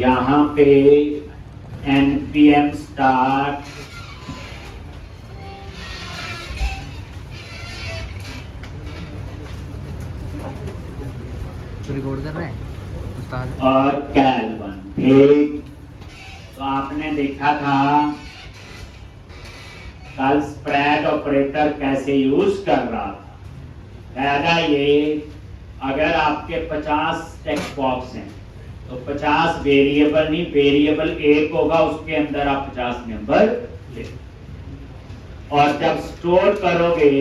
यहाँ पे npm start record कर रहे हैं उस्ताद और कैल1। ठीक, तो आपने देखा था कल स्प्रेड ऑपरेटर कैसे यूज कर रहा था। पहला ये, अगर आपके 50 टेक्स्ट बॉक्स हैं तो 50 वेरिएबल नहीं, वेरिएबल एक होगा, उसके अंदर आप 50 नंबर ले, और जब स्टोर करोगे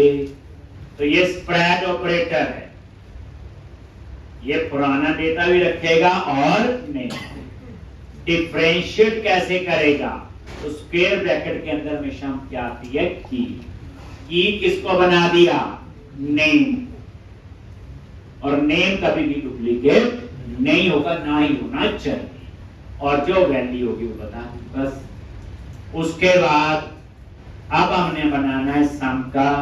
तो ये स्प्रेड ऑपरेटर है, ये पुराना डेटा भी रखेगा और नहीं। डिफरेंशिएट कैसे करेगा, तो स्क्वायर ब्रैकेट के अंदर हमेशा क्या आती है, की किसको बना दिया, नेम, और नेम कभी भी डुप्लीकेट नहीं होगा, ना ही होना चाहिए, और जो वैल्यू होगी वो बता दी बस। उसके बाद अब हमने बनाना है सम का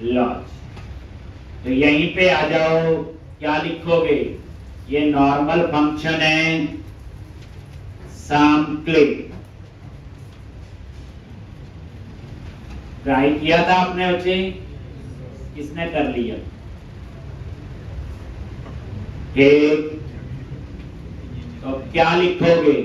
लॉज। तो यहीं पे आ जाओ, क्या लिखोगे, ये नॉर्मल फंक्शन है सम क्लिक। ट्राई किया था आपने बच्चे, किसने कर लिया, ठीक, तो क्या लिखोगे,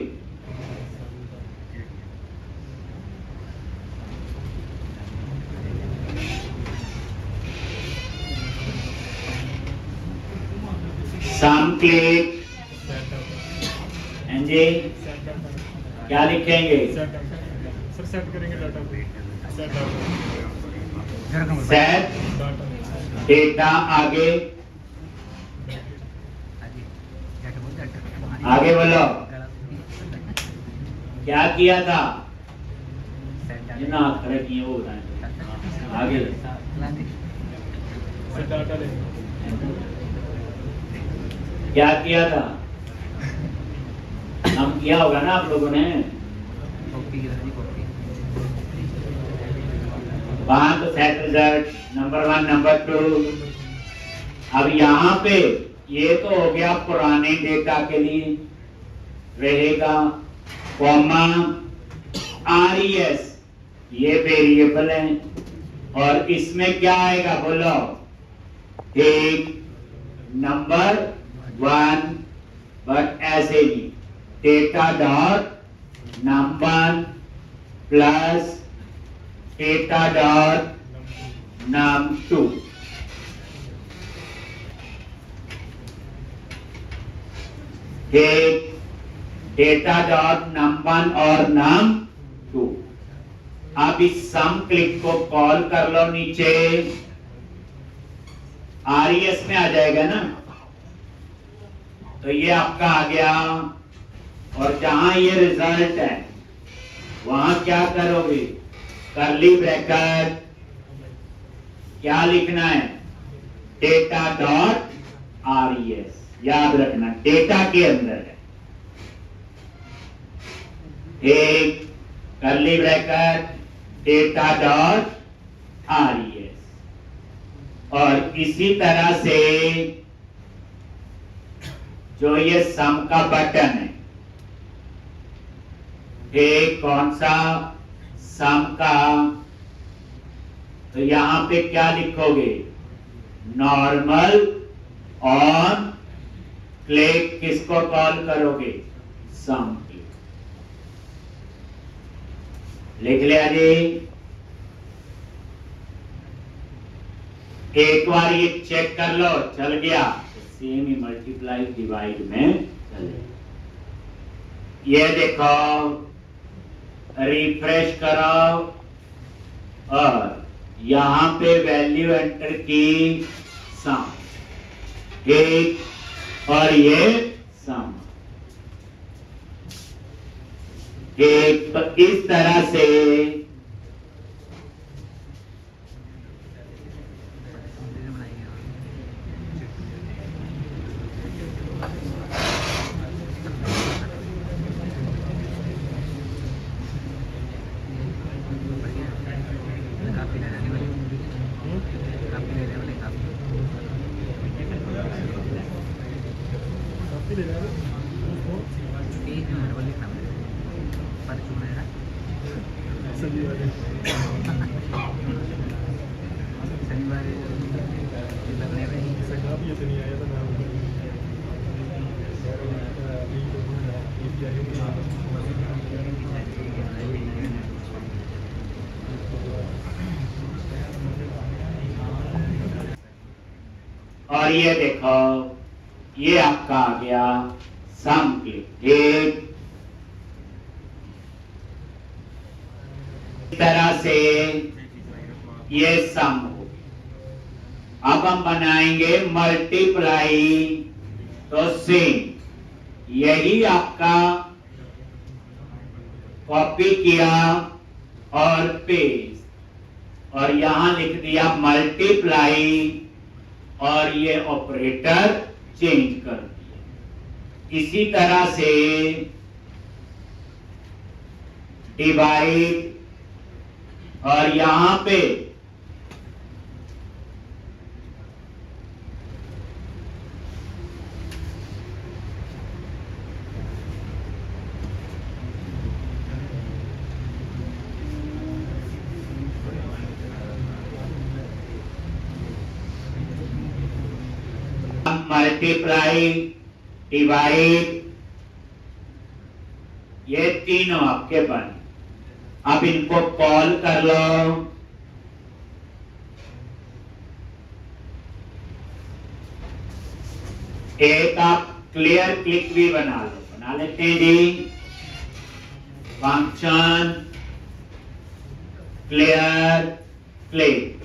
सम क्लिक जी, क्या लिखेंगे, सेट करेंगे डाटा सेट डेटा, आगे आगे बोलो, क्या किया था, ये ना करे किए वो बताएं, आगे डाटा ले क्या किया था, हम किया होगा ना आप लोगों ने, वहां तो सेट रिजल्ट नंबर 1 नंबर 2। अब यहाँ पे ये तो हो गया पुराने डेटा के लिए रहेगा, कॉमा res, ये वेरिएबल है, और इसमें क्या आएगा बोलो, एक नंबर 1, बट ऐसे ही data dot number plus data dot num2। एक डेटा डॉट num1 और num2। अब इस सम क्लिक को कॉल कर लो, नीचे res में आ जाएगा ना, तो ये आपका आ गया, और जहां ये रिजल्ट है वहां क्या करोगे, कर्ली ब्रैकेट, क्या लिखना है, डेटा डॉट res, याद रखना डेटा के अंदर है, एक curly bracket data dot res, और इसी तरह से जो ये सम का बटन है, एक कौन सा, सम का, तो यहां पे क्या लिखोगे, नॉर्मल ऑन क्लिक, किसको कॉल करोगे, सम क्लिक, लिख लिया जी। एक बार ये चेक कर लो, चल गया, सेम ही मल्टीप्लाई डिवाइड में चले। ये देखो, रिफ्रेश करो, और यहां पे वैल्यू एंटर की सम, एक, और ये सम, एक, तो इस तरह से शनिवार शनिवार लगने में सगा भी इतनी आया था नाम और ये देखो, ये आपका आ गया सम क्लिक। ठीक इस तरह से ये सम हो गया। अब हम बनाएंगे मल्टीप्लाई, तो सेम यही आपका कॉपी किया और पेस्ट, और यहां लिख दिया मल्टीप्लाई, और ये ऑपरेटर चेंज कर दिया। इसी तरह से डिवाइड, और यहां पे मल्टीप्लाई, डिवाइड, ये तीनों आपके बने। अब इनको कॉल कर लो। एक आप क्लियर क्लिक भी बना लो, बना लेते हैं जी। Function clear click.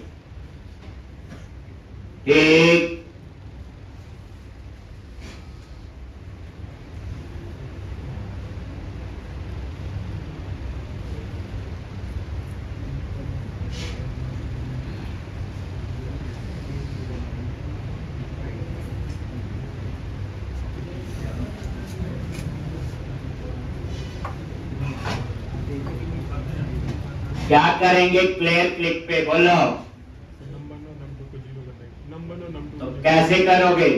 ठीक क्या करेंगे क्लियर क्लिक पे, बोलो। नंबर नो नम टू को जीरो कर देंगे। नंबर नो नम टू तो कैसे करोगे?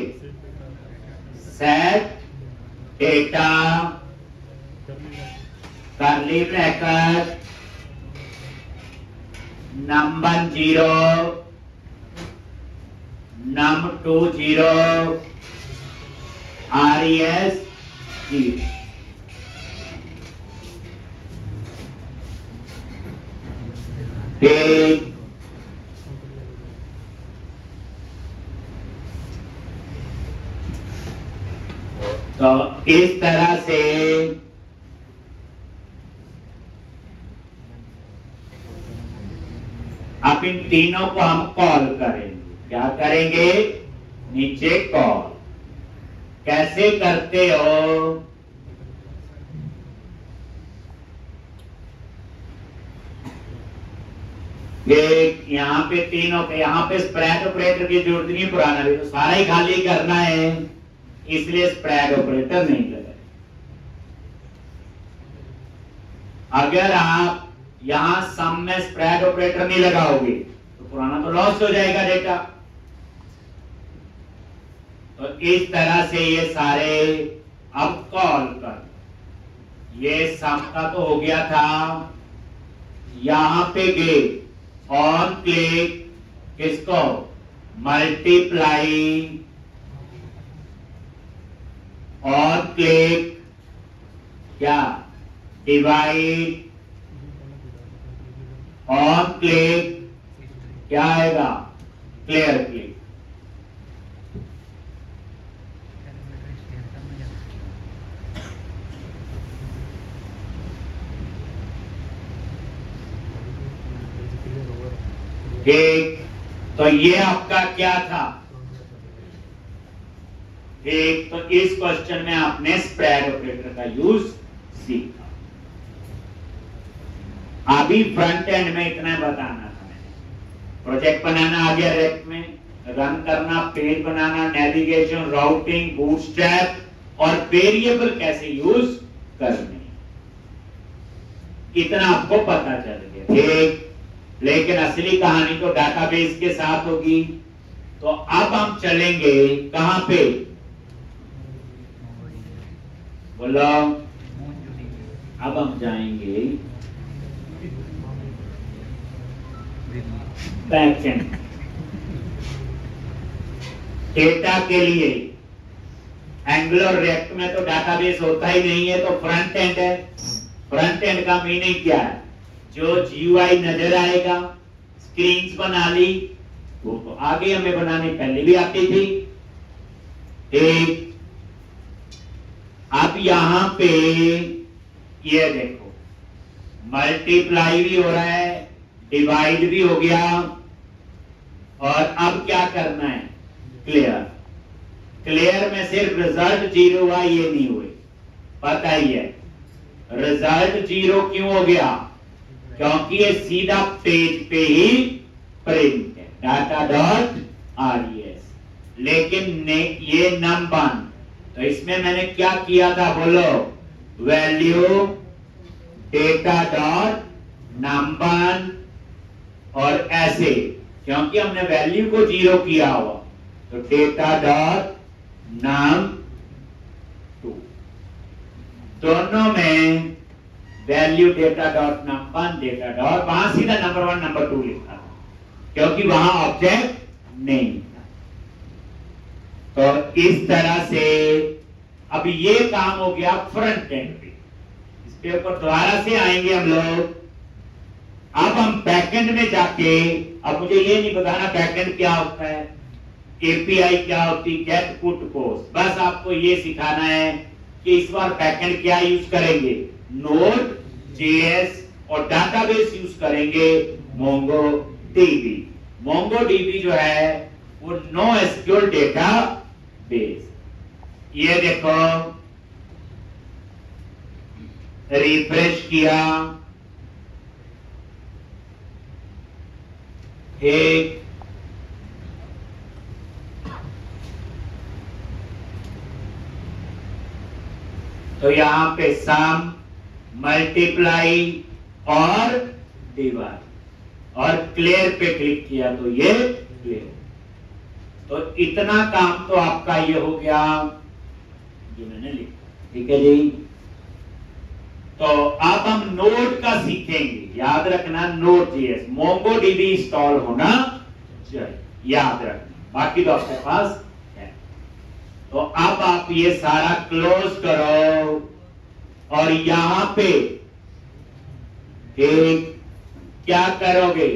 Set data curly bracket num one 0 num2 0 res 0। ठीक तो इस तरह से अब इन तीनों को हम कॉल करेंगे। क्या करेंगे? नीचे कॉल। कैसे करते हो? ये यहाँ पे तीनों पे, यहाँ पे स्प्रेड ऑपरेटर की जरूरत नहीं, पुराना भी तो सारा ही खाली करना है, इसलिए स्प्रेड ऑपरेटर नहीं लगा। अगर आप यहां सम में स्प्रेड ऑपरेटर नहीं लगाओगे तो पुराना तो लॉस हो जाएगा डेटा। तो इस तरह से ये सारे अब कॉल कर, ये सम का तो हो गया था। यहां पे गए ऑन क्लिक, किसको? मल्टीप्लाई, ऑन क्लिक क्या? डिवाइड, ऑन क्लिक क्या आएगा? Clear click. ठीक, तो ये आपका क्या था? ठीक, तो इस क्वेश्चन में आपने स्प्रेड ऑपरेटर का यूज सीखा। अभी फ्रंट एंड में इतना बताना था। प्रोजेक्ट बनाना आ गया, रेक में रन करना, पेज बनाना, नेविगेशन, राउटिंग, बूटस्ट्रैप और वेरिएबल कैसे यूज करने, इतना आपको पता चल गया। ठीक, लेकिन असली कहानी तो डाटाबेस के साथ होगी। तो अब हम चलेंगे कहां पे? बोलो। अब हम जाएंगे दिल्ली बैकएंड। डेटा के लिए एंगुलर रिएक्ट में तो डाटाबेस होता ही नहीं है, तो फ्रंट एंड है। फ्रंट एंड का मीनिंग क्या है? जो जीयूआई नजर आएगा, स्क्रीन्स बना ली, वो तो आगे हमें बनानी पहले भी आती थी। एक अब यहां पे ये देखो, मल्टीप्लाई भी हो रहा है, डिवाइड भी हो गया, और अब क्या करना है? क्लियर। क्लियर में सिर्फ रिजल्ट 0 हुआ, ये नहीं हुए, पता ही है। रिजल्ट 0 क्यों हो गया? क्योंकि ये सीधा पेज पे ही प्रिंट है, data.res, लेकिन ये नम1, तो इसमें मैंने क्या किया था बोलो? वैल्यू डेटा डॉट नम1 और ऐसे, क्योंकि हमने वैल्यू को 0 किया हुआ, तो डेटा डॉट num2, दोनों में value data dot num one data dot, वहां सीधा नंबर 1 नंबर 2 लिखा था, क्योंकि वहां ऑब्जेक्ट नहीं था। तो इस तरह से अब ये काम हो गया फ्रंट एंड पे। इसके ऊपर दोबारा से आएंगे हम लोग। अब हम बैकएंड में जाके, अब मुझे ये नहीं बताना बैकएंड क्या होता है, एपीआई क्या होती, गेट पुट पोस्ट, बस आपको ये सिखाना है कि इस बार बैकएंड क्या यूज करेंगे, नोड जेएस, और डाटाबेस यूज करेंगे मोंगो डीबी। मोंगो डीबी जो है वो नो एसक्यूएल डेटा बेस। ये देखो, रिफ्रेश किया, एक तो यहां पे सम, मल्टीप्लाई और डिवाइड, और क्लियर पे क्लिक किया तो ये क्लियर। तो इतना काम तो आपका ये हो गया जो मैंने लिखा, ठीक है जी। तो अब हम नोड का सीखेंगे, याद रखना node JS, Mongo dB install होना चाहिए, याद रखना, बाकी तो आपके पास है। तो अब आप ये सारा क्लोज करो, और यहां पे एक क्या करोगे,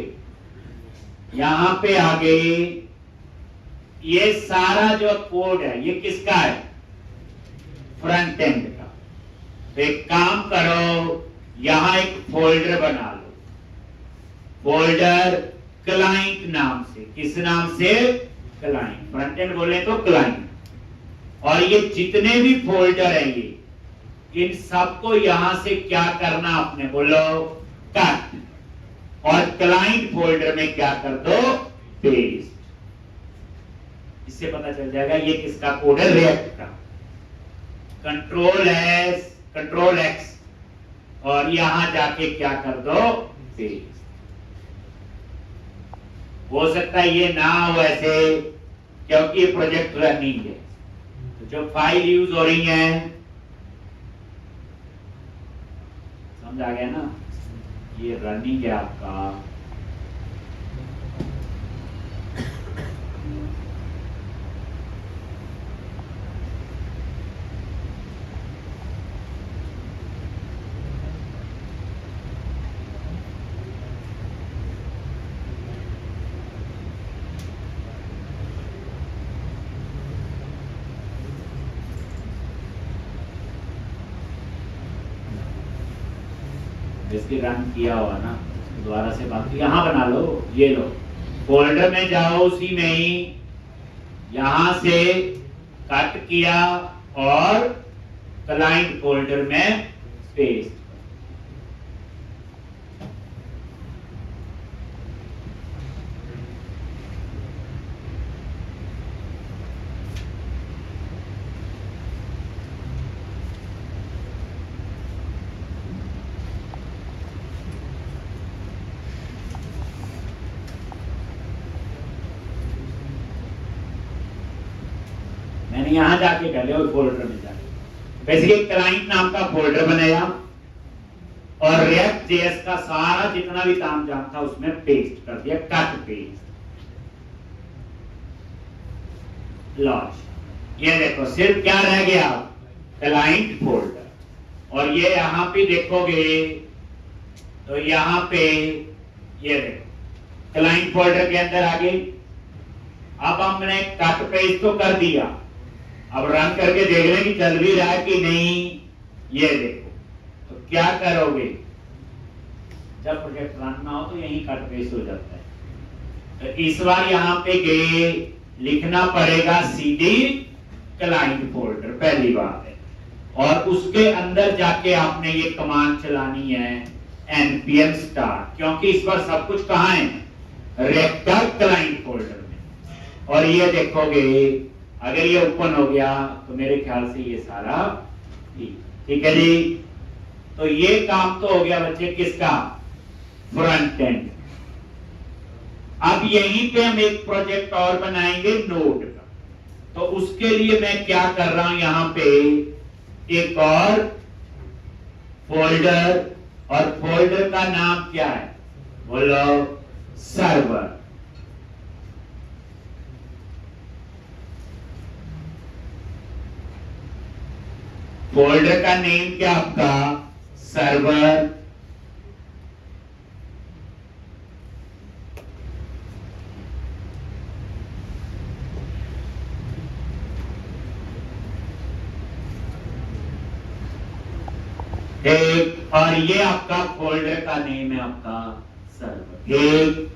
यहां पे आगे ये सारा जो कोड है ये किसका है? फ्रंट एंड का। तो एक काम करो, यहां एक फोल्डर बना लो, फोल्डर क्लाइंट नाम से। किस नाम से? क्लाइंट। फ्रंट एंड बोले तो क्लाइंट। और ये जितने भी फोल्डर हैं ये, इन सबको यहां से क्या करना आपने, बोलो कट, और क्लाइंट फोल्डर में क्या कर दो? पेस्ट। इससे पता चल जाएगा ये किसका कोड है, रिएक्ट का। कंट्रोल एस, कंट्रोल एक्स, और यहां जाके क्या कर दो? पेस्ट। हो सकता है ये ना हो ऐसे, क्योंकि ये प्रोजेक्ट रनिंग है, तो जो फाइल यूज हो रही है, समझ आ गया ना, ये रनिंग है आपका। इसके रन किया हुआ ना, दोबारा से बात, यहां बना लो, ये लो, फोल्डर में जाओ, उसी में ही यहां से कट किया और क्लाइंट फोल्डर में पेस्ट। मैंने यहां जाके कर लिया, फोल्डर में जाके बेसिकली क्लाइंट नाम का फोल्डर बनाया, और रिएक्ट जेएस का सारा जितना भी तामझाम था उसमें पेस्ट कर दिया, कट पेस्ट। लॉन्च। ये देखो सिर्फ क्या रह गया, क्लाइंट फोल्डर। और ये यहां पे देखोगे तो यहां पे ये देखो क्लाइंट फोल्डर के अंदर आ गई। अब हमने कट पेस्ट तो कर दिया, अब रन करके देख लें कि चल भी रहा है कि नहीं। ये देखो तो क्या करोगे, जब प्रोजेक्ट रन ना हो तो यही कट पेस्ट हो जाता है। तो इस बार यहां पे गए, लिखना पड़ेगा सीडी क्लाइंट फोल्डर, पहली बात है। और उसके अंदर जाके आपने ये कमांड चलानी है npm start, क्योंकि इस बार सब कुछ कहां है, रेक्टर क्लाइंट फोल्डर में। और ये देखोगे अगर ये ओपन हो गया तो मेरे ख्याल से ये सारा ठीक है जी। तो ये काम तो हो गया बच्चे किसका, फ्रंट एंड। अब यहीं पे हम एक प्रोजेक्ट और बनाएंगे नोड का। तो उसके लिए मैं क्या कर रहा हूं, यहां पे एक और फोल्डर, और फोल्डर का नाम क्या है, बोलो सर्वर। फोल्डर का नेम क्या आपका, सर्वर। एक, और ये आपका फोल्डर का नेम है आपका सर्वर। एक,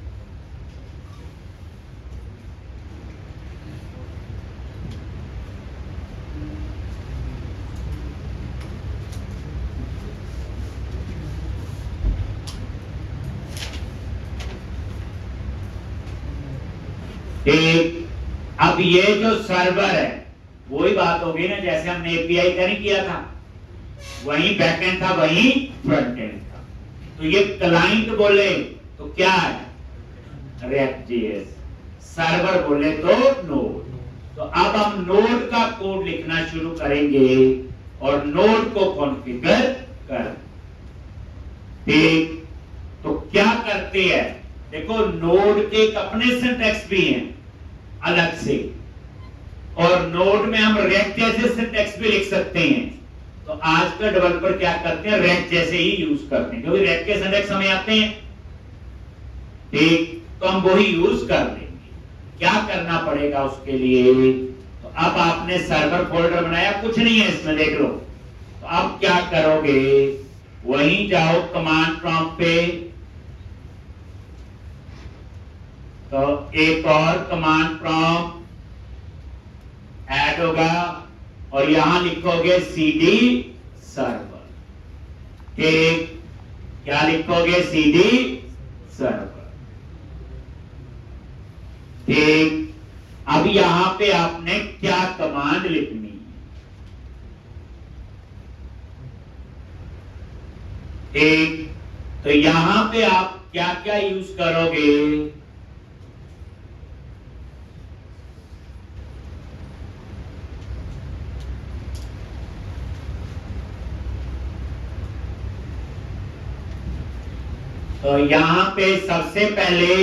अब ये जो सर्वर है वही बात होगी ना, जैसे हमने एपीआई का नहीं किया था, वही बैकएंड था वही फ्रंट एंड था। तो ये क्लाइंट बोले तो क्या है, रिएक्ट जेएस। सर्वर बोले तो नोड। तो अब हम नोड का कोड लिखना शुरू करेंगे और नोड को कॉन्फ़िगर कर। ठीक, तो क्या करते हैं, देखो नोड के एक अपने सिंटैक्स भी हैं अलग से, और नोड में हम रेक्ट जैसे सिंटैक्स भी लिख सकते हैं। तो आज का डेवलपर क्या करते हैं, रेक्ट जैसे ही यूज करते हैं, क्योंकि रेक्ट के सिंटैक्स हमें आते हैं। ठीक, तो हम वही यूज कर लेंगे। क्या करना पड़ेगा उसके लिए, तो अब आपने सर्वर फोल्डर बनाया, कुछ नहीं है इसमें, देख लो। तो अब क्या करोगे, वहीं जाओ कमांड प्रॉम्प्ट पे, तो एक और कमांड प्रॉम्प्ट ऐड होगा और यहां लिखोगे सीडी सर्वर। ठीक, क्या लिखोगे, सीडी सर्वर। ठीक, अब यहां पे आपने क्या कमांड लिखनी है, ठीक, तो यहां पे आप क्या क्या यूज करोगे, तो यहां पे सबसे पहले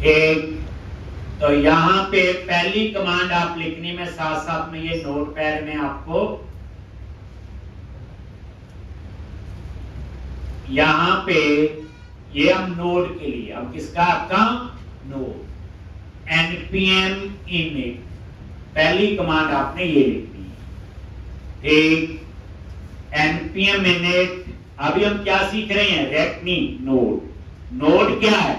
एक, तो यहां पे पहली कमांड आप लिखने में साथ साथ में ये नोटपैड में आपको यहां पे ये हम नोड के लिए, अब किसका, आपका नोड, npm init, पहली कमांड आपने ये लिखनी है। एक npm init, अभी हम क्या सीख रहे हैं, रेक्ट नहीं, नोड। नोड क्या है,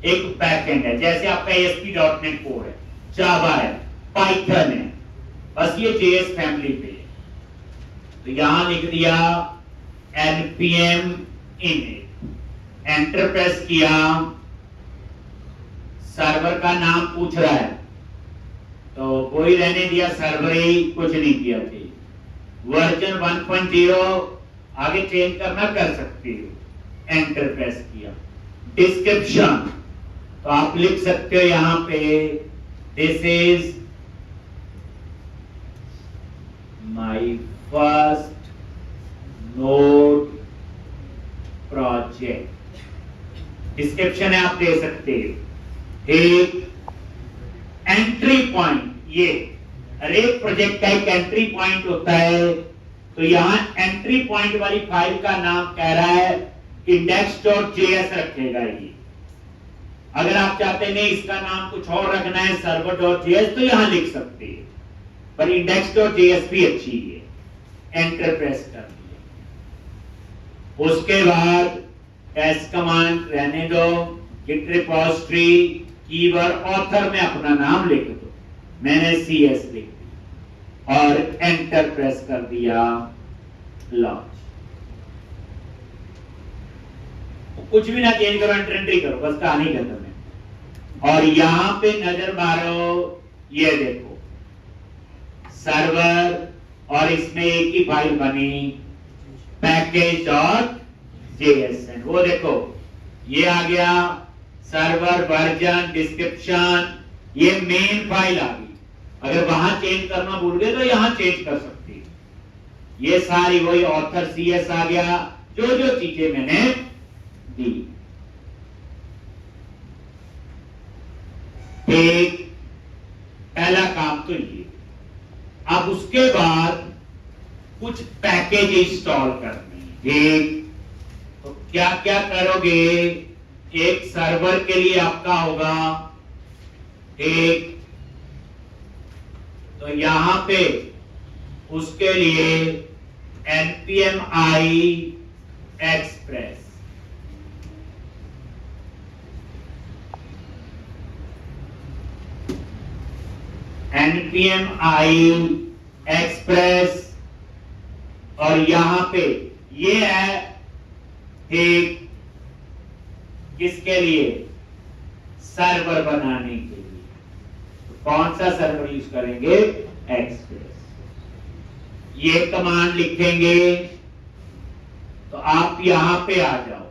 एक बैकएंड है, जैसे आपका ASP.NET कोड है, जावा है, पाइथन है, बस ये JS फैमिली पे है। तो यहां लिख दिया npm init, एंटर प्रेस किया, सर्वर का नाम पूछ रहा है तो वही रहने दिया, सर्वर ही, कुछ नहीं किया थी। वर्जन 1.0 आगे चेंज करना कर सकते हो, एंटर प्रेस किया। डिस्क्रिप्शन, तो आप लिख सकते हो यहां पे this is my first node project. Description है, आप दे सकते हो। एक एंट्री पॉइंट, ये हर एक प्रोजेक्ट का एक एंट्री पॉइंट होता है, तो यहां एंट्री पॉइंट वाली फाइल का नाम कह रहा है index.js रखेगा ये। अगर आप चाहते हैं नहीं इसका नाम कुछ और रखना है server.js, तो यहां लिख सकते हैं, पर index.js भी अच्छी है। एंटर प्रेस कर दिया। उसके बाद टेस्ट कमांड रहने दो, गिट रिपोजिटरी कीवर्ड ऑथर में अपना नाम लिख दो, मैंने CS लिख दिया और एंटर प्रेस कर दिया, लॉन्च। कुछ भी ना चेंज करो, एंट्री करो, बस कहानी खत्म है। और यहां पे नजर मारो, ये देखो सर्वर, और इसमें एक ही फाइल बनी package.jsn। वो देखो ये आ गया सर्वर वर्जन डिस्क्रिप्शन, ये मेन फाइल आ गई। अगर वहां चेंज करना भूल गए तो यहां चेंज कर सकते हैं। ये सारी वही ऑथर CS आ गया, जो जो चीजें मैंने दी। एक पहला काम तो ये। अब उसके बाद कुछ पैकेज इंस्टॉल करने। एक तो क्या क्या करोगे, एक सर्वर के लिए आपका होगा एक, तो यहां पे उसके लिए npm i express, npm i express, और यहां पे ये है एक किसके लिए, सर्वर बनाने के लिए। तो कौन सा सर्वर यूज करेंगे, एक्सप्रेस। ये कमांड लिखेंगे तो आप यहां पे आ जाओ,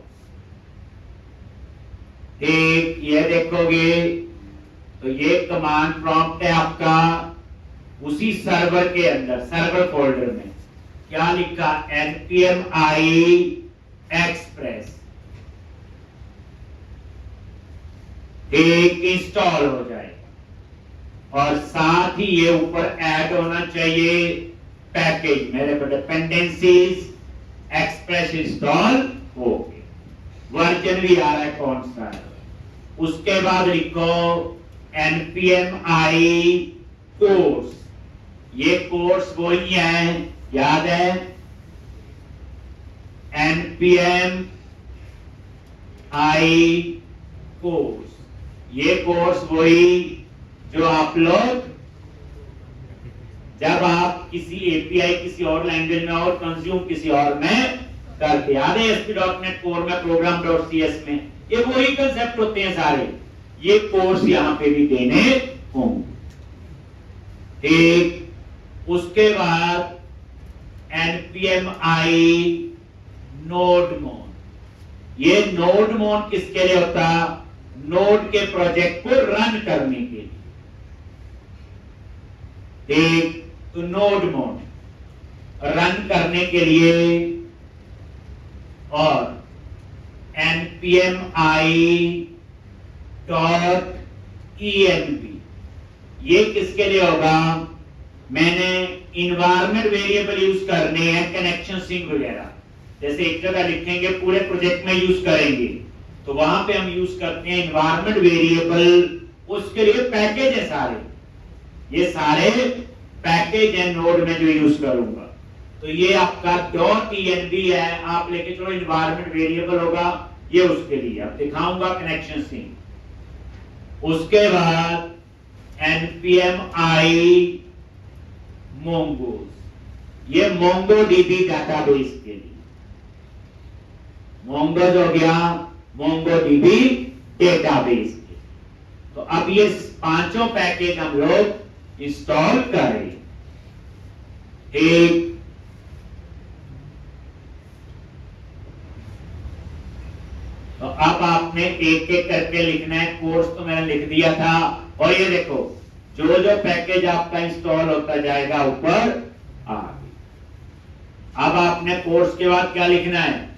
एक ये देखोगे तो ये कमांड प्रॉम्प्ट है आपका उसी सर्वर के अंदर, सर्वर फोल्डर में क्या लिखा, npm i express, एक इंस्टॉल हो जाए और साथ ही ये ऊपर ऐड होना चाहिए पैकेज। मेरे को डिपेंडेंसीज एक्सप्रेस इंस्टॉल हो गए, वर्जन भी आ रहा है कौन सा है। उसके बाद लिखो npm i कोर्स, ये कोर्स वही है, याद है, npm i कोर्स, ये कोर्स वही जो आप लोग जब आप किसी एपीआई किसी और लैंग्वेज में और कंज्यूम किसी और में करते, याद है ASP.NET कोर में program.cs में, ये वही कंसेप्ट होते हैं सारे, ये कोर्स यहां पे भी देने होंगे। एक उसके बाद npm i nodemon, ये nodemon किसके लिए होता, नोड के प्रोजेक्ट को रन करने के लिए। एक तो nodemon रन करने के लिए, और npm i .env ये किसके लिए होगा, मैंने इन्वायरमेंट वेरिएबल यूज करने हैं, कनेक्शन सिंक वगैरह, जैसे एक जगह लिखेंगे पूरे प्रोजेक्ट में यूज करेंगे, तो वहां पे हम यूज करते हैं इन्वायरमेंट वेरिएबल, उसके लिए पैकेज है सारे, ये सारे पैकेज है नोड में जो यूज करूंगा। तो ये आपका .env है, आप लेके चलो इन्वायरमेंट वेरिएबल होगा, ये उसके लिए अब दिखाऊंगा कनेक्शन सिंक। उसके बाद npm i mongoose, ये MongoDB डाटाबेस के लिए, mongoose हो गया MongoDB डेटाबेस के। तो अब ये पांचों पैकेज हम लोग इंस्टॉल करें। एक तो अब आप आपने एक एक करके लिखना है। कोर्स तो मैंने लिख दिया था, और ये देखो जो जो पैकेज आपका इंस्टॉल होता जाएगा ऊपर आगे। अब आपने कोर्स के बाद क्या लिखना है,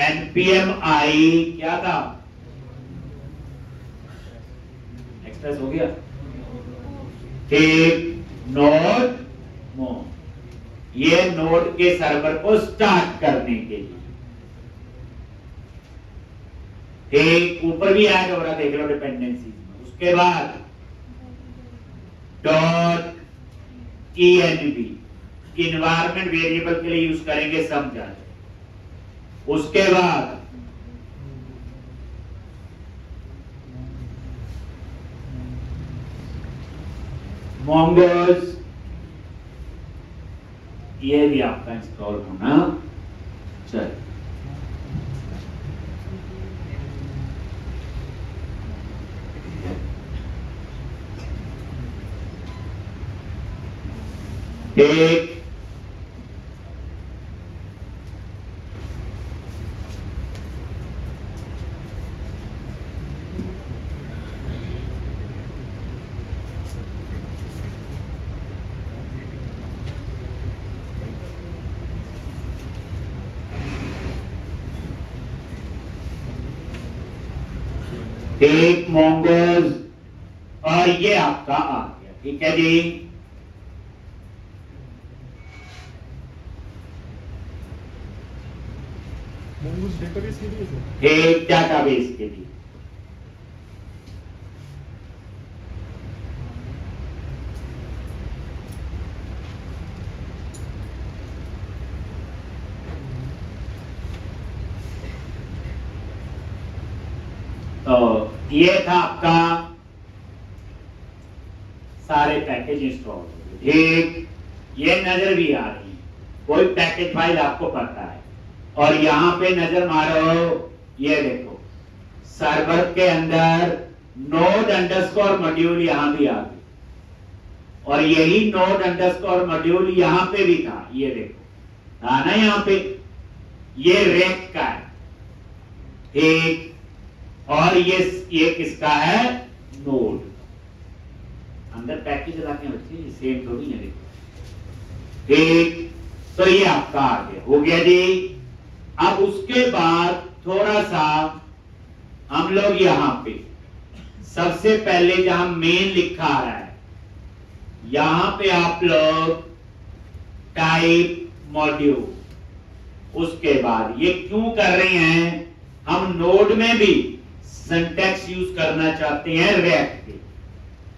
npm i क्या था, एक्सप्रेस हो गया, ठीक, नोड मोड, ये नोड के सर्वर को स्टार्ट करने के लिए। ठीक, ऊपर भी ऐड हो रहा, देख लो डिपेंडेंसी में। उसके बाद डॉट env इन्वायरमेंट वेरिएबल के लिए यूज करेंगे, समझा। उसके बाद mongoose, ये भी आपका इंस्टॉल होना चाहिए। एक एक mongoose, और ये आपका आ गया, ठीक है जी। mongoose database के लिए सर। एक डाटाबेस के लिए। तो ये था आपका सारे पैकेज इंस्टॉल हो गए, ठीक। ये नजर भी आ रही है, कोई पैकेज फाइल आपको पता है, और यहां पे नजर मारो, ये देखो सर्वर के अंदर नोड अंडरस्कोर मॉड्यूल यहां भी आ गई, और यही नोड अंडरस्कोर मॉड्यूल यहां पे भी था, ये देखो था ना यहाँ पे, ये रेक का है, ठीक। और ये किसका है, नोड। अंदर पैकेज लाके बच्चे सेम थोड़ी है, देखो, ठीक। तो ये आपका आ गया, हो गया जी। अब उसके बाद थोड़ा सा हम लोग यहां पे सबसे पहले जहां मेन लिखा आ रहा है, यहां पे आप लोग टाइप मॉड्यूल, उसके बाद ये क्यों कर रहे हैं, हम नोड में भी सिंटैक्स यूज करना चाहते हैं रिएक्ट के।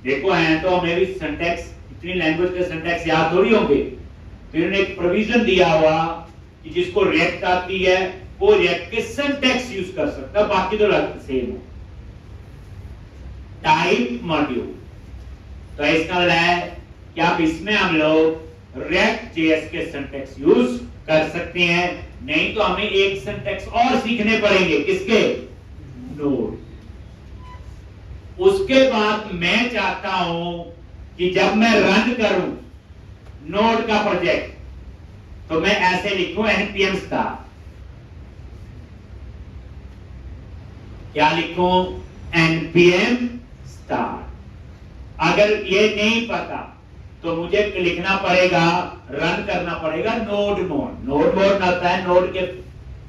देखो है तो हमें भी सिंटैक्स, इतनी लैंग्वेज के सिंटैक्स याद थोड़ी होंगे, तो इन्होंने एक प्रोविजन दिया हुआ कि जिसको रिएक्ट आती है वो रिएक्ट के सिंटैक्स यूज कर सकता है, बाकी तो सेम हो। टाइप मॉड्यूल, तो इसका मतलब है कि आप इसमें हम लोग रिएक्ट जेएस के सिंटैक्स यूज कर सकते हैं, नहीं तो हमें एक सिंटैक्स और सीखने पड़ेंगे, किसके, नोड। उसके बाद मैं चाहता हूं कि जब मैं रन करूं नोड का प्रोजेक्ट, तो मैं ऐसे लिखूं npm स्टार, क्या लिखूं, npm स्टार। अगर ये नहीं पता तो मुझे लिखना पड़ेगा, रन करना पड़ेगा नोड मोड। नोड मोड होता है नोड के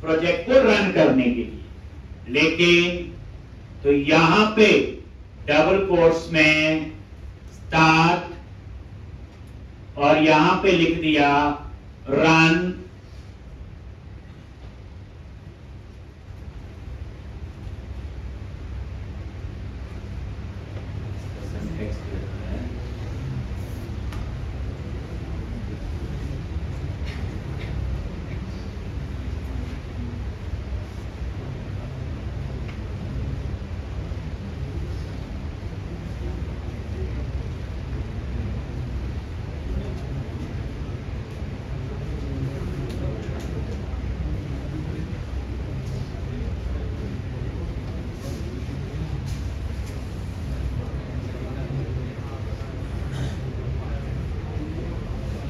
प्रोजेक्ट को रन करने के लिए, लेकिन तो यहां पे डबल कोट्स में स्टार्ट, और यहां पे लिख दिया रन,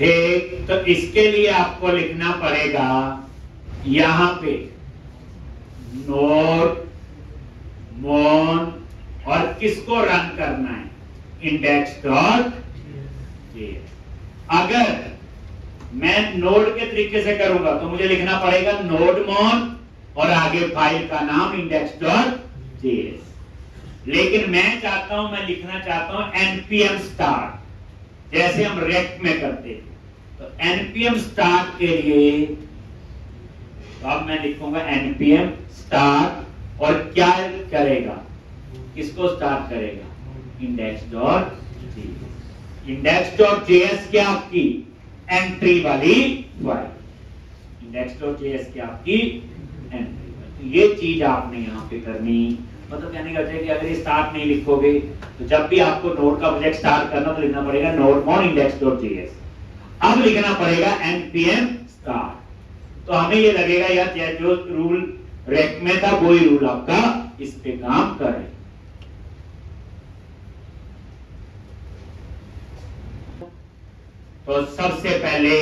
ठीक। तो इसके लिए आपको लिखना पड़ेगा यहां पे नोड किसको रन करना है, इंडेक्स डॉट जेएस। अगर मैं नोड के तरीके से करूंगा तो मुझे लिखना पड़ेगा नोडमोन और आगे फाइल का नाम इंडेक्स डॉट जेएस। लेकिन मैं चाहता हूं, मैं लिखना चाहता हूं npm स्टार्ट, जैसे हम रेक्ट में करते थे। तो npm स्टार्ट के लिए तो अब मैं लिखूंगा npm स्टार्ट, और क्या करेगा, किसको स्टार्ट करेगा, index dot JS. Index dot JS क्या आपकी एंट्री वाली फाइल, इंडेक्स डॉट जेएस क्या आपकी एंट्री वाली। ये चीज आपने यहाँ पे करनी, मतलब कहने का है कि अगर ये स्टार्ट नहीं लिखोगे तो जब भी आपको नोड का प्रोजेक्ट स्टार्ट करना तो लिखना पड़ेगा नोडमोन इंडेक्स डॉट जेएस। अब लिखना पड़ेगा npm स्टार्ट। तो हमें ये लगेगा यार जो रूल रेक में था वही रूल आपका इस पे काम करे। तो सबसे पहले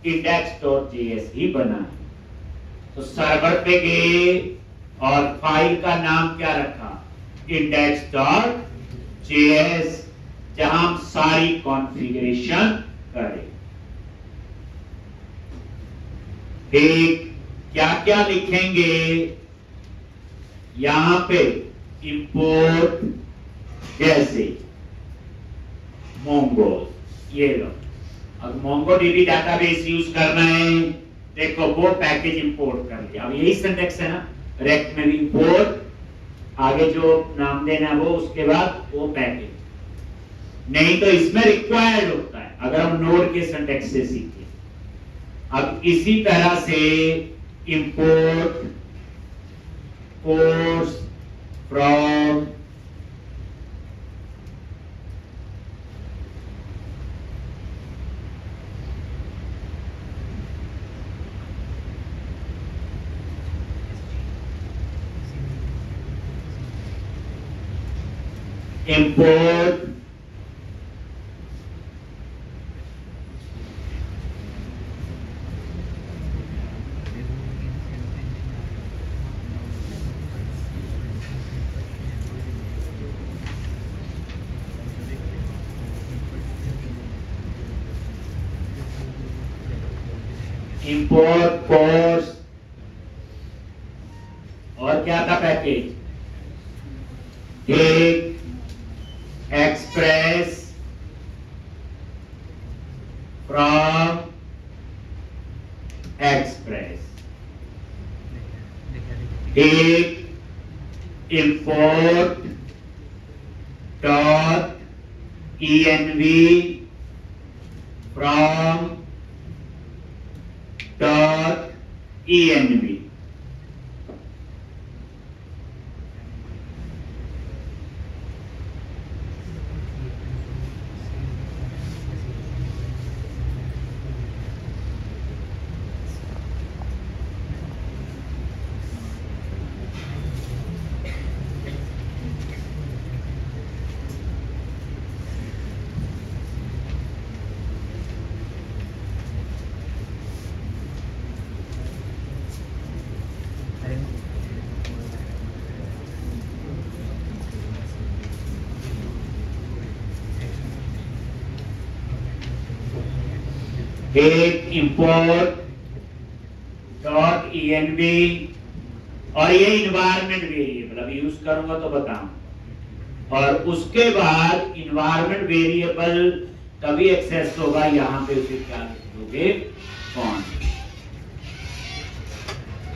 इंडेक्स डॉट जेएस ही बना है। तो सर्वर पे गए और फाइल का नाम क्या रखा, इंडेक्स डॉट जेएस, जहां हम सारी कॉन्फ़िगरेशन करें। ठीक, क्या क्या लिखेंगे यहां पे, इंपोर्ट जैसे मोंगो, ये लो। अब मोंगोडीबी डेटाबेस यूज करना है, देखो वो पैकेज इंपोर्ट कर लिया। अब यही सिंटैक्स है ना, रेक्ट में भी इंपोर्ट, आगे जो नाम देना है वो, उसके बाद वो पैकेज। नहीं तो इसमें रिक्वायर्ड होता है अगर हम नोड के सिंटैक्स से सीखे। अब इसी तरह से import course from import import course, और क्या था पैकेज, एक एक्सप्रेस फ्रॉम एक्सप्रेस, एक import dot env from dot env। एक इंपोर्ट डॉट env, और ये इन्वायरमेंट वेरिएबल अभी यूज करूंगा तो बताऊं। और उसके बाद इन्वायरमेंट वेरिएबल तभी एक्सेस होगा, यहां पे उसे क्या लिखोगे, कौन।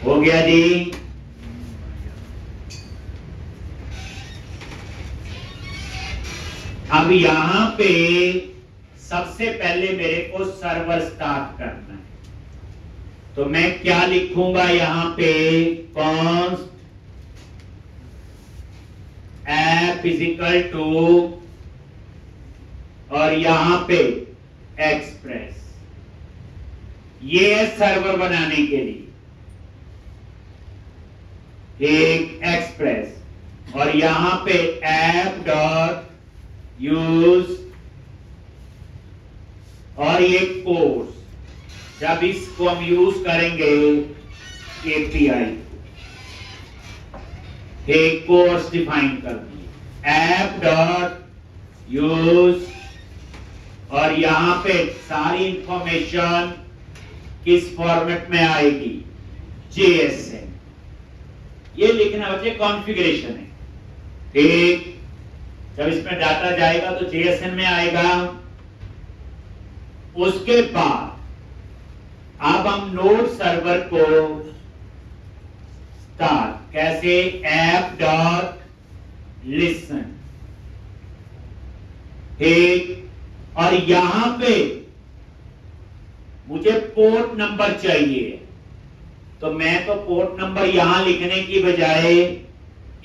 हो गया जी। अब यहां पे सबसे पहले मेरे को सर्वर स्टार्ट करना है, तो मैं क्या लिखूंगा यहां पे, कॉन्स्ट ऐप इज इक्वल टू, और यहां पे एक्सप्रेस, ये है सर्वर बनाने के लिए एक एक्सप्रेस, और यहां पे ऐप डॉट यूज, और ये कोर्स, जब इसको हम यूज करेंगे एपीआई, एक कोर्स डिफाइन कर दिए। ऐप डॉट यूज, और यहां पे सारी इंफॉर्मेशन किस फॉर्मेट में आएगी, JSN। ये लिखना बच्चे कॉन्फ़िगरेशन है, ठीक। जब इसमें डाटा जाएगा तो JSN में आएगा। उसके बाद अब हम नोड सर्वर को स्टार्ट कैसे, ऐप डॉट लिसन, ठीक। और यहां पे मुझे पोर्ट नंबर चाहिए, तो मैं तो पोर्ट नंबर यहां लिखने की बजाय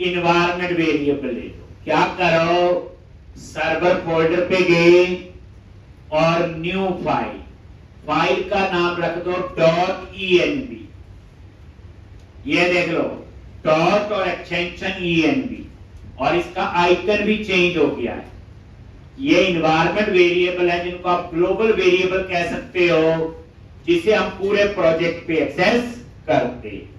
इन्वायरमेंट वेरिएबल ले लो। क्या करो, सर्वर फोल्डर पे गए और न्यू फाइल, फाइल का नाम रख दो .env। ये देख लो, डॉट और एक्सटेंशन env, और इसका आइकन भी चेंज हो गया है। ये इन्वायरमेंट वेरिएबल है जिनको आप ग्लोबल वेरिएबल कह सकते हो, जिसे हम पूरे प्रोजेक्ट पे एक्सेस करते हैं।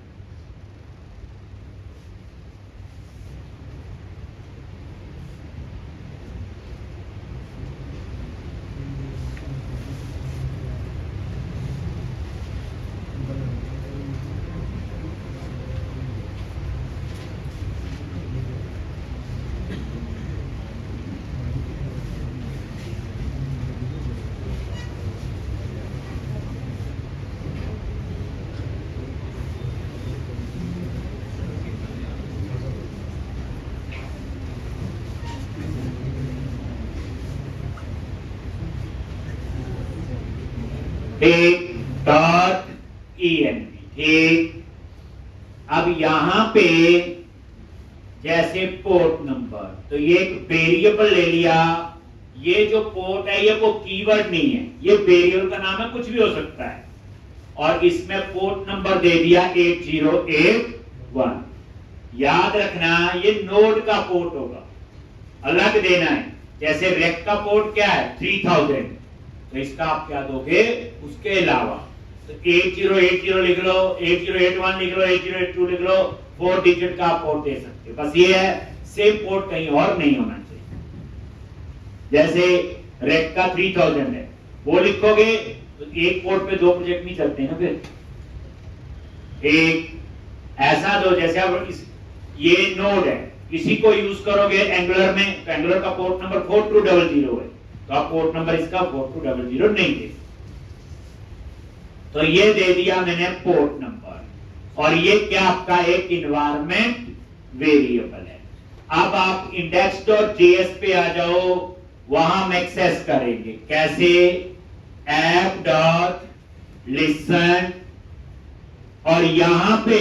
.env, ठीक। अब यहां पे जैसे पोर्ट नंबर, तो ये एक वेरिएबल ले लिया। ये जो पोर्ट है ये वो कीवर्ड नहीं है, ये वेरिएबल का नाम है, कुछ भी हो सकता है। और इसमें पोर्ट नंबर दे दिया 8081। याद रखना ये नोड का पोर्ट होगा, अलग देना है। जैसे रेक का पोर्ट क्या है 3000, तो इसका आप क्या दोगे उसके अलावा। तो 8080 लिख लो, 8081 लिख लो, 8082 लिख लो, 4 डिजिट का आप पोर्ट दे सकते हो। बस ये है, सेम पोर्ट कहीं और नहीं होना चाहिए। जैसे रेक का 3000 है, वो लिखोगे तो एक पोर्ट पे 2 प्रोजेक्ट नहीं चलते ना। फिर एक ऐसा दो, जैसे आप ये नोड है, इसी को यूज करोगे एंगुलर में, तो एंगुलर का पोर्ट नंबर 4200 है, तो आप पोर्ट नंबर इसका 4200 नहीं दे। तो ये दे दिया मैंने पोर्ट नंबर, और ये क्या आपका एक इन्वायरमेंट वेरिएबल है। अब आप index.js पे आ जाओ, वहां हम एक्सेस करेंगे कैसे, ऐप डॉट लिसन, और यहां पे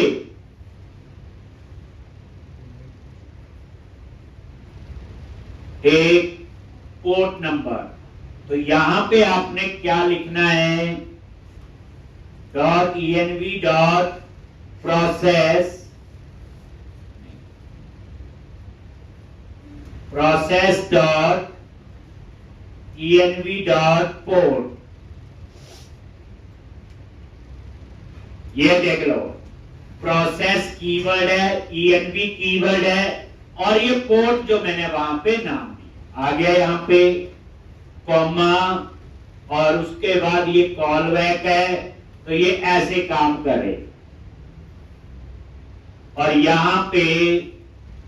एक पोर्ट नंबर, तो यहां पे आपने क्या लिखना है, .env dot process dot env dot port. ये देख लो, प्रोसेस कीवर्ड है, env कीवर्ड है, और ये पोर्ट जो मैंने वहां पे नाम दिया। आ गया यहां पे कॉमा, और उसके बाद ये कॉल बैक है, तो ये ऐसे काम करे। और यहां पे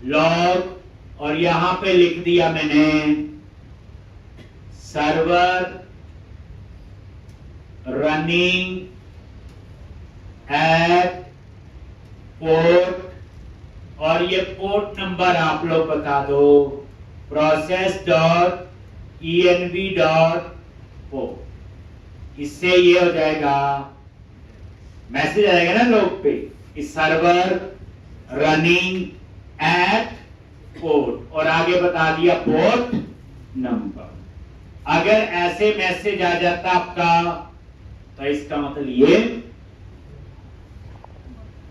लॉग, और यहां पे लिख दिया मैंने सर्वर रनिंग एट पोर्ट, और ये पोर्ट नंबर आप लोग बता दो, process dot env dot port. इससे ये हो जाएगा, मैसेज आएगा ना लोग पे कि सर्वर रनिंग एट पोर्ट, और आगे बता दिया पोर्ट नंबर। अगर ऐसे मैसेज आ जाता आपका, तो इसका मतलब ये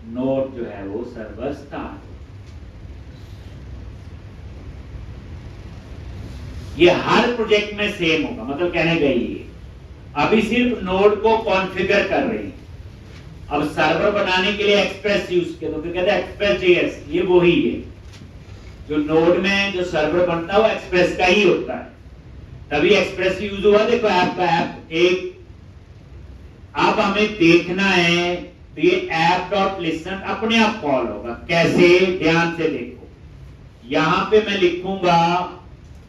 नोड जो है वो सर्वर स्टार्ट। ये हर प्रोजेक्ट में सेम होगा, मतलब कहने का ये अभी सिर्फ नोड को कॉन्फ़िगर कर रहे हैं। अब सर्वर बनाने के लिए एक्सप्रेस यूज किया, तो फिर कहते हैं एक्सप्रेस JS, ये वही है। जो नोड में जो सर्वर बनता है वो एक्सप्रेस का ही होता है, तभी एक्सप्रेस यूज हुआ। देखो ऐप का ऐप एक, अब हमें देखना है तो ये ऐप डॉट लिसन अपने आप कॉल होगा। कैसे, ध्यान से देखो, यहां पे मैं लिखूंगा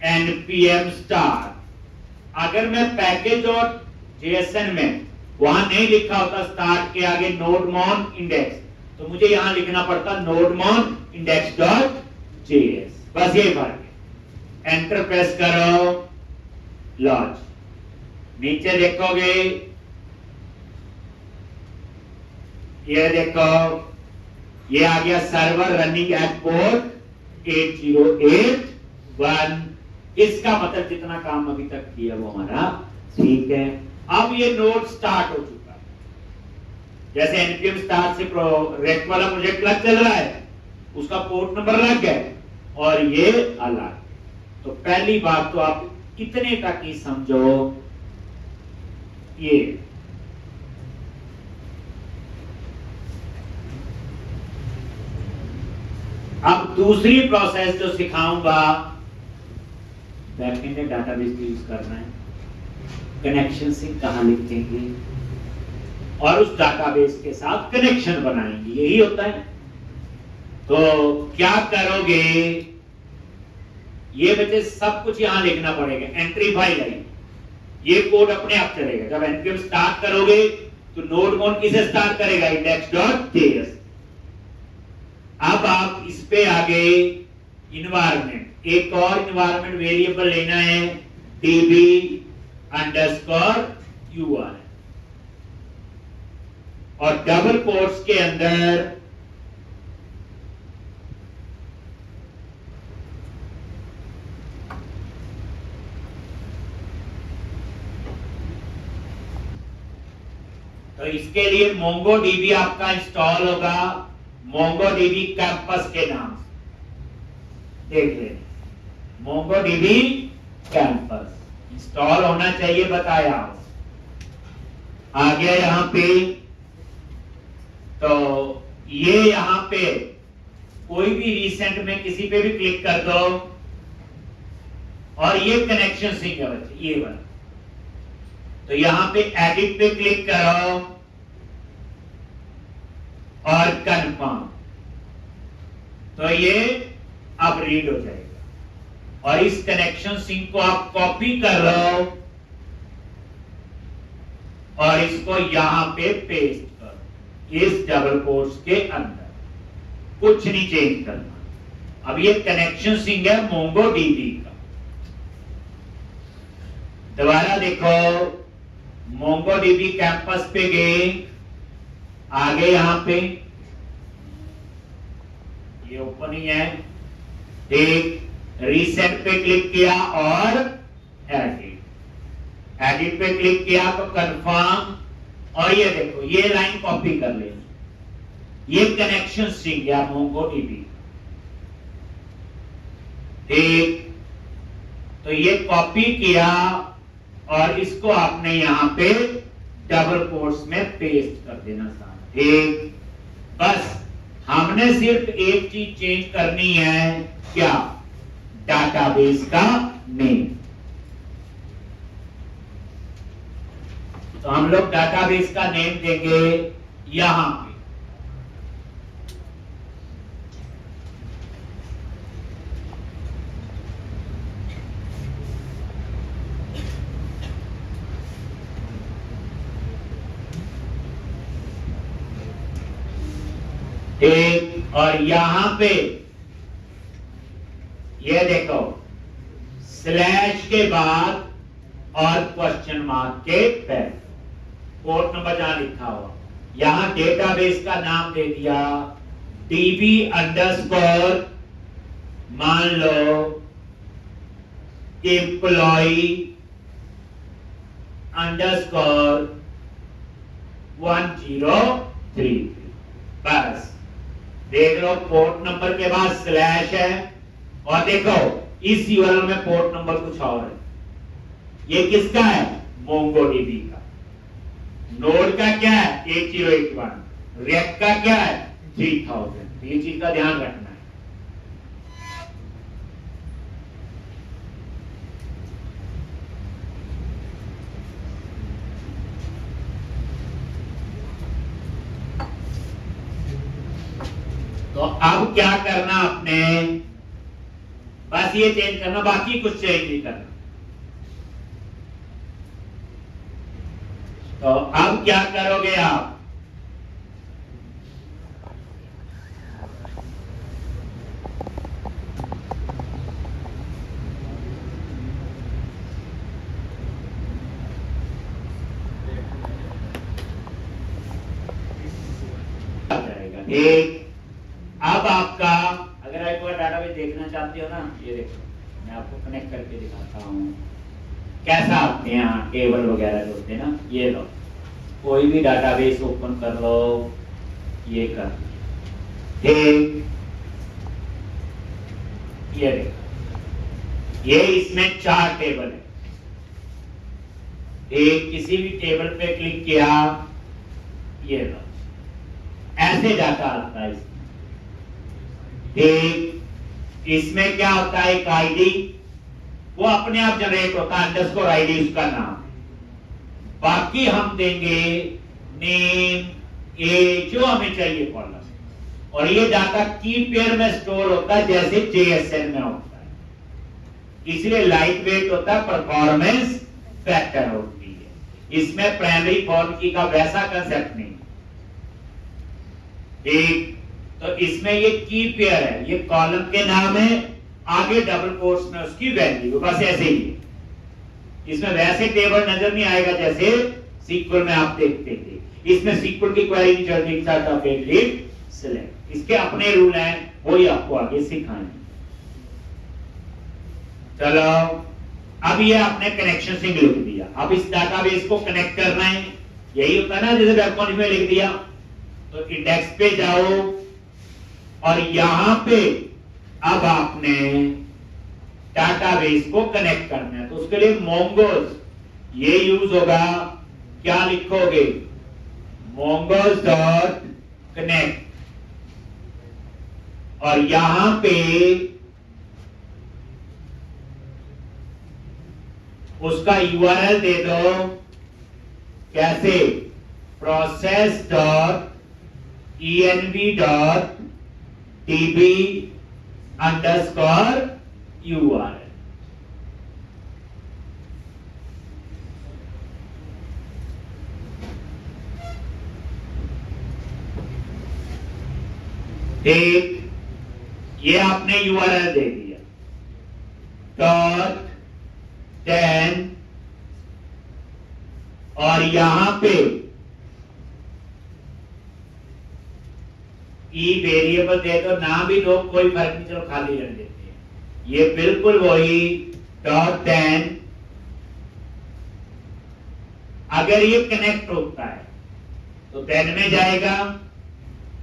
npm स्टार। अगर मैं पैकेज डॉट जेएसएन में वहां नहीं लिखा होता स्टार्ट के आगे नोडमॉन इंडेक्स, तो मुझे यहां लिखना पड़ता नोडमॉन इंडेक्स डॉट जेएस। बस ये फर्क है। एंटर प्रेस करो, लॉन्च। नीचे देखोगे, ये देखो, ये आ गया सर्वर रनिंग एट पोर्ट 8081। इसका मतलब जितना काम अभी तक किया वो हमारा ठीक है। अब ये नोड स्टार्ट हो चुका है, जैसे एनपीएम स्टार्ट से रेक वाला प्रोजेक्ट लग चल रहा है, उसका पोर्ट नंबर लग गया और ये अलग। तो पहली बात तो आप इतने तक ही समझो, ये अब दूसरी प्रोसेस जो सिखाऊंगा, बैकएंड डाटाबेस यूज करना है, कनेक्शन से कहां लिखेंगे और उस डाटाबेस के साथ कनेक्शन बनाएंगे, यही होता है। तो क्या करोगे, ये बच्चे सब कुछ यहां लिखना पड़ेगा। एंट्री फाइल आई, ये कोड अपने आप चलेगा। जब एनपीएम स्टार्ट करोगे तो नोडमॉन किसे स्टार्ट करेगा, इंडेक्स डॉट जेएस। अब आप इस पे आगे इन्वायरमेंट, एक और इन्वायरमेंट वेरिएबल लेना है, db अंडरस्कोर ur, और डबल कोट्स के अंदर तो इसके लिए MongoDB आपका इंस्टॉल होगा, MongoDB कैंपस के नाम से देख लें। MongoDB कैंपस इंस्टॉल होना चाहिए, बताया आ गया यहां पे। तो ये यहां पे कोई भी रिसेंट में किसी पे भी क्लिक कर दो और ये कनेक्शन सिंक है बच्चे, ये वाला। तो यहां पे एडिट पे क्लिक करो और कंफर्म, तो ये अब रीड हो जाएगा। और इस कनेक्शन सिंक को आप कॉपी कर लो और इसको यहां पे पेस्ट करो इस डबल कोट्स के अंदर, कुछ नहीं चेंज करना। अब ये कनेक्शन सिंक है MongoDB का। दोबारा देखो, MongoDB कैंपस पे गए, आगे यहां पे ये ओपन ही है, एक रीसेट पे क्लिक किया और एडिट पे क्लिक किया तो कंफर्म, और ये देखो ये लाइन कॉपी कर लेनी, ये कनेक्शन स्ट्रिंग या MongoDB। ठीक, तो ये कॉपी किया और इसको आपने यहां पे डबल कोट्स में पेस्ट कर देना साथ। ठीक, बस हमने सिर्फ एक चीज चेंज करनी है, क्या, डाटाबेस का नेम। तो हम लोग डाटाबेस का नेम देंगे यहां पे, एक, और यहां पे ये देखो स्लैश के बाद और क्वेश्चन मार्क के पहले पोर्ट नंबर जहां लिखा हुआ, यहां डेटाबेस का नाम दे दिया db अंडरस्कोर, मान लो एम्प्लॉय अंडरस्कोर 1033। बस देख लो, पोर्ट नंबर के बाद स्लैश है, और देखो इस यूआरएल में पोर्ट नंबर कुछ और है। ये किसका है, MongoDB का। नोड का क्या है 8081, रेक का क्या है 3000। ये चीज का ध्यान रखना है। अब क्या करना आपने, बस ये चेंज करना, बाकी कुछ चेंज नहीं करना। तो अब क्या करोगे आप, एक, अब आपका अगर आप कोई डाटाबेस देखना चाहते हो ना, ये देखो मैं आपको कनेक्ट करके दिखाता हूँ कैसा आपके यहाँ टेबल वगैरह जो होते हैं ना, ये लो कोई भी डाटाबेस ओपन कर लो, ये कर, ठीक, ये देखो, ये इसमें 4 टेबल है। एक किसी भी टेबल पे क्लिक किया, ये लो ऐसे डाटा आता है इसमें, ठीक। इसमें क्या होता है, एक आईडी, वो अपने आप जनरेट होता है, अंडरस्कोर आईडी उसका नाम, बाकी हम देंगे नेम, एज, जो हमें चाहिए कॉलम, और ये डाटा की पेयर में स्टोर होता है जैसे JSN में होता है, इसलिए लाइट वेट होता है, परफॉर्मेंस फैक्टर होती है, इसमें प्राइमरी फॉर्म की का वैसा कंसेप्ट नहीं। एक तो इसमें ये की पेयर है, ये कॉलम के नाम है, आगे डबल कोट्स में उसकी वैल्यू, बस ऐसे ही है। इसमें वैसे टेबल नजर नहीं आएगा जैसे सीक्वल में आप देखते थे, इसमें सीक्वल की क्वेरी नहीं चलती, सिलेक्ट, इसके अपने रूल हैं, वही आपको आगे सिखाएंगे। चलो अब ये आपने कनेक्शन से लिख दिया, अब इस डाटाबेस को कनेक्ट करना है, यही होता है ना जैसे वेब कॉन्फ में लिख दिया। तो इंडेक्स पे जाओ और यहां पे अब आपने डाटाबेस को कनेक्ट करना है, तो उसके लिए मोंगोज ये यूज होगा, क्या लिखोगे, mongoose डॉट कनेक्ट, और यहां पे उसका URL दे दो, कैसे, process dot env dot db underscore URL। ठीक, ये आपने URL दे दिया, डॉट 10, और यहां पे ई वेरिएबल दे दो, ना भी दो कोई फर्क नहीं, चलो खाली रख देते हैं, ये बिल्कुल वही डॉट 10। अगर ये कनेक्ट होता है तो 10 में जाएगा,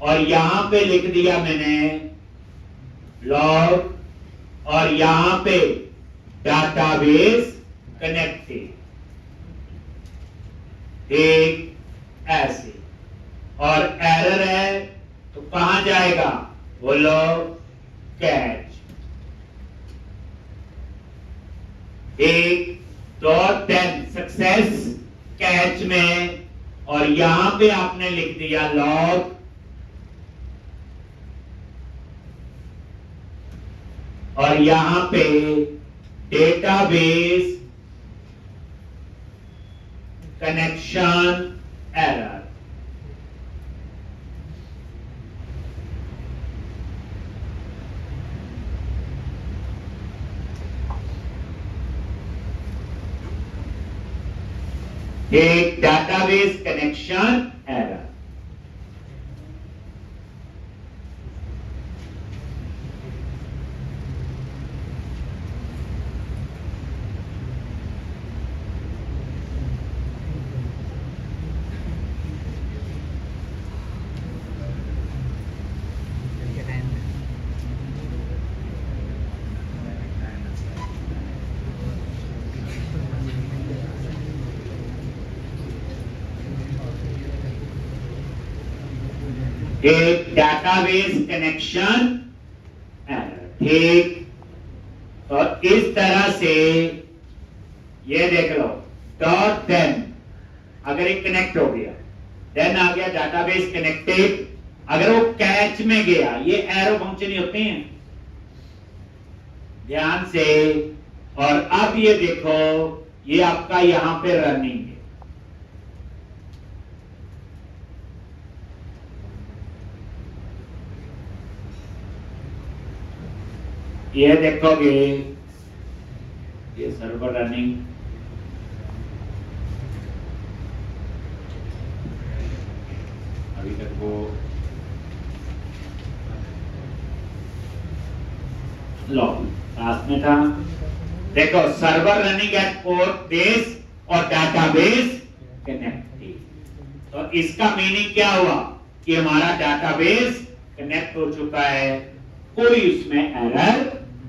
और यहां पे लिख दिया मैंने लॉग, और यहां पे डाटाबेस कनेक्टेड, एक ऐसे, और एरर है तो कहां जाएगा, बोलो कैच, एक डॉट 10 सक्सेस कैच में, और यहां पे आपने लिख दिया लॉग, और यहां पे डेटाबेस कनेक्शन एरर। एक डाटाबेस कनेक्शन एरर। एक डाटाबेस कनेक्शन एरर, ठीक। और इस तरह से ये देख लो डॉट 10, अगर एक कनेक्ट हो गया, देन आ गया डाटाबेस कनेक्टेड, अगर वो कैच में गया, ये एरो फंक्शन ही होते हैं, ध्यान से। और अब ये देखो, ये आपका यहां पे रनिंग है, ये देखोगे, ये सर्वर रनिंग, अभी तक वो लो पास में था। देखो server running at port base और डाटाबेस कनेक्टेड। तो इसका मीनिंग क्या हुआ कि हमारा डाटाबेस कनेक्ट हो चुका है, कोई उसमें एरर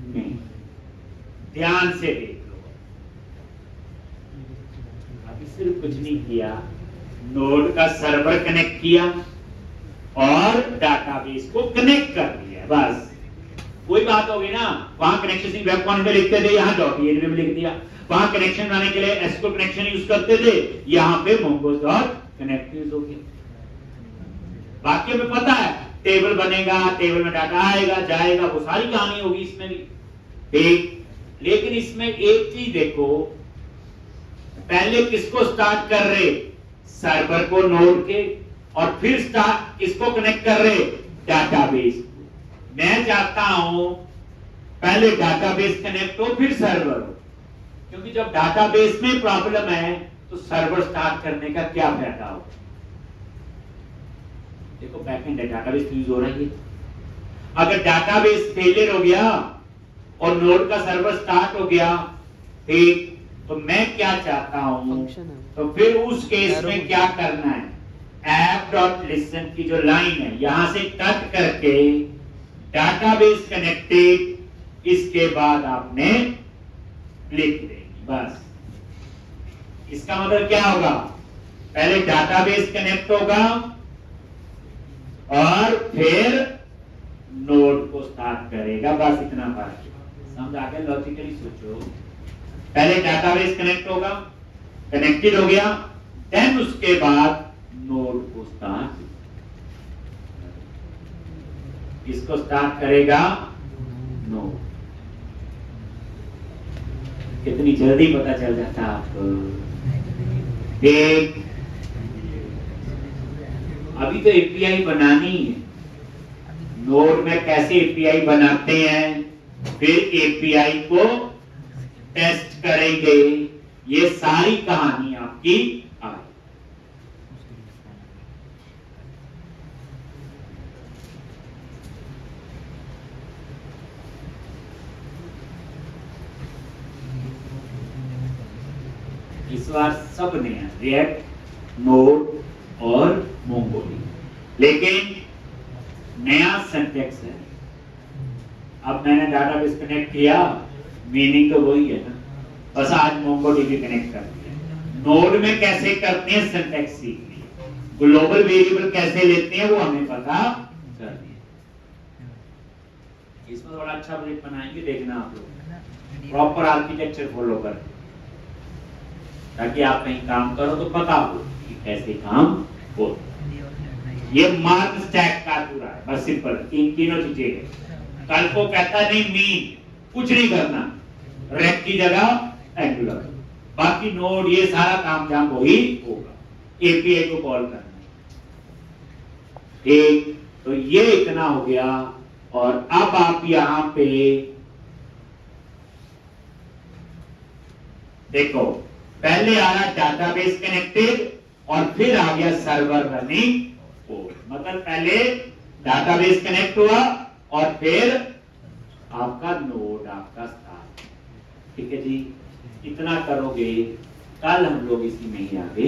नहीं। ध्यान से देख लो, अभी सिर्फ कुछ नहीं किया, नोड का सर्वर कनेक्ट किया और डाटाबेस को कनेक्ट कर दिया, बस कोई बात होगी ना। वहां कनेक्शन वेब कॉन्फ में लिखते थे, यहाँ .env में लिख दिया। वहां कनेक्शन बनाने के लिए एसक्यूएल कनेक्शन यूज करते थे, यहाँ पे mongoose डॉट कनेक्ट यूज हो गया। बाकी हमें पता है टेबल बनेगा, टेबल में डाटा आएगा जाएगा, वो सारी कहानी होगी इसमें भी, ठीक। लेकिन इसमें एक चीज देखो, पहले किसको स्टार्ट कर रहे, सर्वर को नोड के, और फिर स्टार्ट किसको कनेक्ट कर रहे, डाटाबेस। मैं चाहता हूं पहले डाटाबेस कनेक्ट हो फिर सर्वर हो, क्योंकि जब डाटाबेस में प्रॉब्लम है तो सर्वर स्टार्ट करने का क्या फायदा हो। देखो बैकएंड है, डाटाबेस यूज हो रही है। अगर डाटाबेस फेलियर हो गया और नोड का सर्वर स्टार्ट हो गया, ठीक, तो मैं क्या चाहता हूं, तो फिर उस केस में क्या करना है, app.listen की जो लाइन है यहां से कट करके डाटाबेस कनेक्टेड, इसके बाद आपने लिख देंगे, बस। इसका मतलब क्या होगा, पहले डाटाबेस कनेक्ट होगा और फिर नोड को स्टार्ट करेगा, बस इतना बात। समझ आ गया, लॉजिकली सोचो। पहले डाटाबेस कनेक्ट होगा, कनेक्टेड हो गया, देन उसके बाद नोड को स्टार्ट, इसको स्टार्ट करेगा नोड। कितनी जल्दी पता चल जाता आपको। देख, अभी तो एपीआई बनानी है, नोड में कैसे एपीआई बनाते हैं, फिर एपीआई को टेस्ट करेंगे, ये सारी कहानी आपकी आई। इस बार सब नया, रिएक्ट, नोड और मोंगोली, लेकिन नया सिंटैक्स है। अब मैंने डाटाबेस कनेक्ट किया, मीनिंग तो वही है ना, बस आज मोंगोडीबी कनेक्ट कर दिया। नोड में कैसे करते हैं सिंटैक्स सीख लिया, ग्लोबल वेरिएबल कैसे लेते हैं वो हमें पता चल गया। इसमें थोड़ा अच्छा प्रोजेक्ट बनाएंगे, देखना आप लोग प्रॉपर आर्किटेक्चर फॉलो कर, ताकि आप कहीं काम करो तो पता हो कि कैसे काम हो। ये मार्क स्टैक का पूरा है, बस सिंपल, तीनों चीजें। कल को कहता नहीं मीन, कुछ नहीं करना, रेक की जगह एंगुलर, बाकी नोड, ये सारा काम जाम वही होगा, एपीआई को कॉल करना। ठीक, तो ये इतना हो गया। और अब आप यहां पे देखो, पहले आ रहा डाटाबेस कनेक्टेड और फिर आ गया सर्वर रनिंग कोड। मतलब पहले डाटाबेस कनेक्ट हुआ और फिर आपका नोड, आपका स्टार्ट। ठीक है जी, इतना करोगे, कल हम लोग इसी में ही आगे